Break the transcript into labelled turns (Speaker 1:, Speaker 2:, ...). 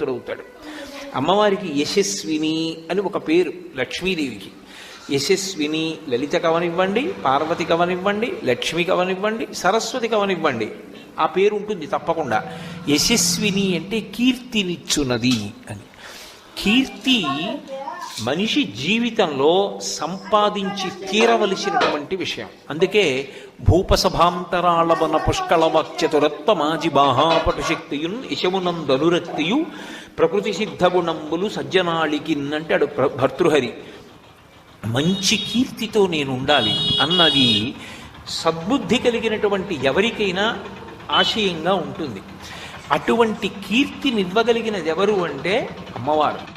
Speaker 1: అవుతాడు. అమ్మవారికి యశస్విని అని ఒక పేరు లక్ష్మీదేవికి. యశస్విని లలిత కవనివ్వండి, పార్వతి కవనివ్వండి, లక్ష్మి కవనివ్వండి, సరస్వతి కవనివ్వండి, ఆ పేరు ఉంటుంది తప్పకుండా. యశస్విని అంటే కీర్తినిచ్చున్నది అని. కీర్తి మనిషి జీవితంలో సంపాదించి తీరవలసినటువంటి విషయం. అందుకే భూపసభాంతరాళవన పుష్కళవాక్యతురత్వమాజి బాహాపటు శక్తియున్ యశమునందనురక్తియు ప్రకృతి సిద్ధగుణంబులు సజ్జనాళికిన్ అంటాడు భర్తృహరి. మంచి కీర్తితో నేను ఉండాలి అన్నది సద్బుద్ధి కలిగినటువంటి ఎవరికైనా ఆశయంగా ఉంటుంది. అటువంటి కీర్తినివ్వగలిగినది ఎవరు అంటే అమ్మవారు.